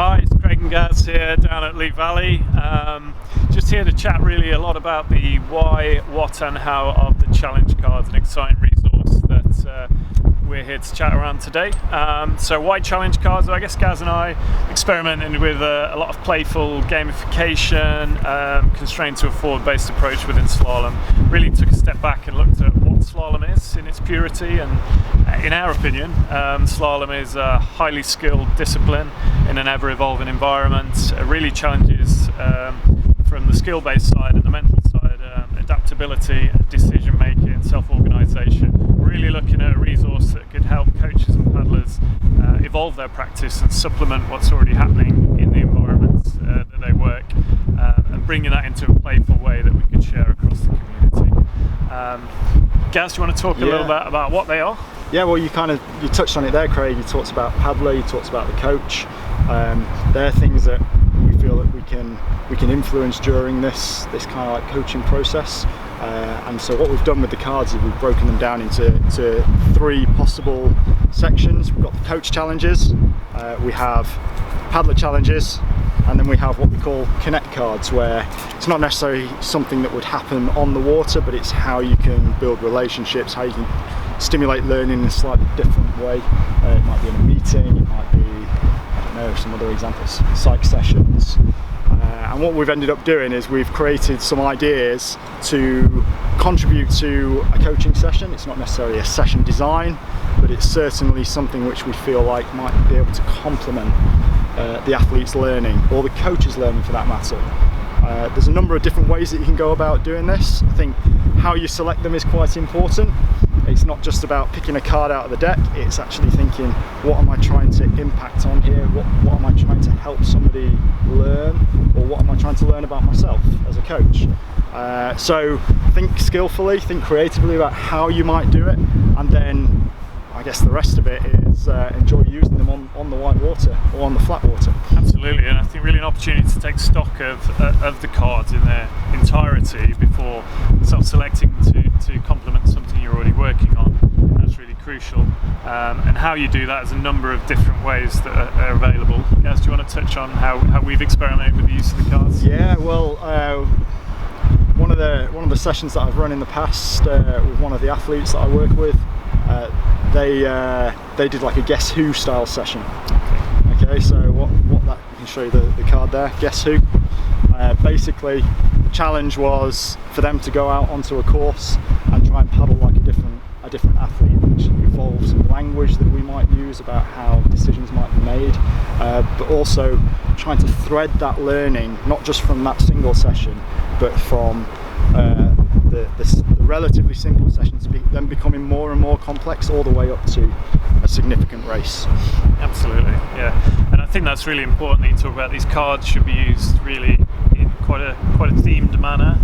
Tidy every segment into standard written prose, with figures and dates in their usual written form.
Hi, it's Craig and Gareth here down at Lee Valley. Just here to chat really a lot about the why, what and how of the challenge cards, an exciting resource that we're here to chat around today. So why challenge cards? Well, I guess Gaz and I experimented with a lot of playful gamification, constrained to a forward-based approach within slalom. Really took a step back and looked at what slalom is in its purity, and in our opinion, slalom is a highly skilled discipline in an ever-evolving environment. It really challenges from the skill-based side and the mental side, adaptability, decision-making, self-organisation. Really looking at a resource that could help coaches and paddlers evolve their practice and supplement what's already happening in the environments that they work, and bringing that into a playful way that we could share across the community. Gaz, do you want to talk a little bit about what they are? Yeah, well, you touched on it there, Craig. You talked about paddler, you talked about the coach. They're things that we feel that we can influence during this kind of like coaching process. And so what we've done with the cards is we've broken them down into three possible sections. We've got the coach challenges, we have paddler challenges, and then we have what we call connect cards, where it's not necessarily something that would happen on the water, but it's how you can build relationships, how you can stimulate learning in a slightly different way. It might be in a meeting, it might be, I don't know, some other examples, psych sessions. And what we've ended up doing is we've created some ideas to contribute to a coaching session. It's not necessarily a session design, but it's certainly something which we feel like might be able to complement the athlete's learning, or the coach's learning for that matter. There's a number of different ways that you can go about doing this. I think how you select them is quite important. It's not just about picking a card out of the deck, it's actually thinking, what am I trying to impact on here? What am I trying to help somebody learn? Or what am I trying to learn about myself as a coach? So think skillfully, think creatively about how you might do it, and then I guess the rest of it is enjoy using them on the white water or on the flat water. Absolutely, and I think really an opportunity to take stock of the cards in their entirety before self-selecting to complement something you're already working on. That's really crucial, and how you do that is a number of different ways that are available. Gaz, do you want to touch on how we've experimented with the use of the cards? Yeah, well, one of the sessions that I've run in the past with one of the athletes that I work with, they did like a Guess Who style session. Okay, so what that, I can show you the card there, Guess Who. Basically, the challenge was for them to go out onto a course and try and paddle like a different athlete, which involves language that we might use about how decisions might be made, but also trying to thread that learning, not just from that single session, but from the relatively simple sessions then becoming more and more complex, all the way up to a significant race. Absolutely, yeah, and I think that's really important that you talk about these cards should be used really in quite a themed manner,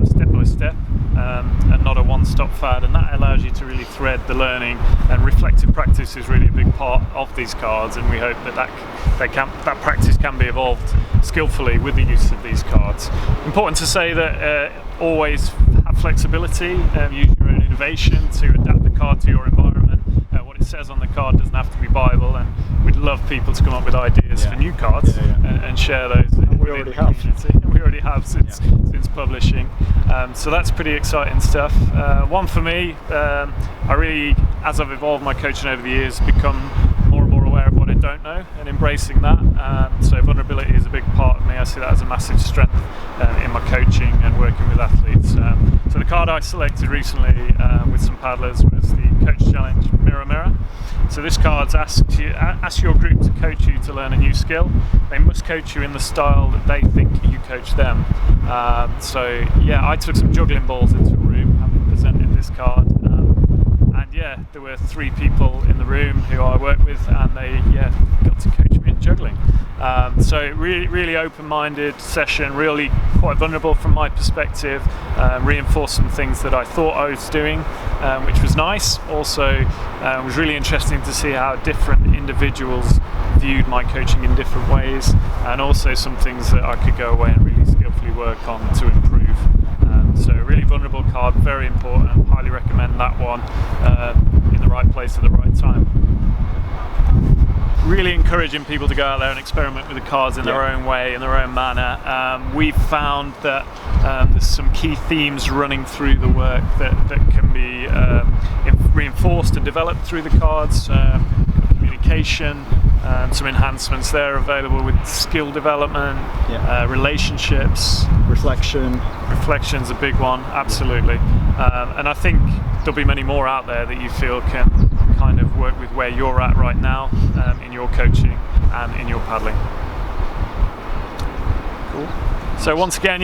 step by step, and not a one-stop fad, and that allows you to really thread the learning, and reflective practice is really a big part of these cards, and we hope that practice can be evolved skillfully with the use of these cards. Important to say that always have flexibility, use your own innovation to adapt the card to your environment. What it says on the card doesn't have to be Bible, and we'd love people to come up with ideas for new cards and share those. We already have. We already have since publishing. So that's pretty exciting stuff. One for me, I really, as I've evolved my coaching over the years, become more and more aware of what I don't know and embracing that. So vulnerability is a big part of me. I see that as a massive strength in my coaching and working with athletes. So the card I selected recently with some paddlers was the Coach Challenge Mirror Mirror. So this card asks your group to coach you to learn a new skill. They must coach you in the style that they think you coach them. So yeah, I took some juggling balls into a room having presented this card. And yeah, there were 3 people in the room who I work with, and they got to coach me in juggling. So really open-minded session, really quite vulnerable from my perspective, reinforced some things that I thought I was doing, which was nice. Also, it was really interesting to see how different individuals viewed my coaching in different ways, and also some things that I could go away and really skillfully work on to improve. So really vulnerable card, very important. Highly recommend that one in the right place at the right time. really encouraging people to go out there and experiment with the cards in their own way, in their own manner. We've found that there's some key themes running through the work that can be reinforced and developed through the cards. Communication, some enhancements there available with skill development, relationships. Reflection's a big one, absolutely. And I think there'll be many more out there that you feel can kind of work with where you're at right now in your coaching and in your paddling. Cool. So once again,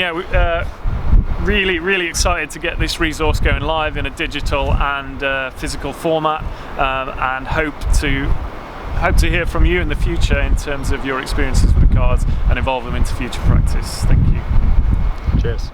really excited to get this resource going live in a digital and physical format, and hope to hear from you in the future in terms of your experiences with the cards and evolve them into future practice. Thank you. Cheers.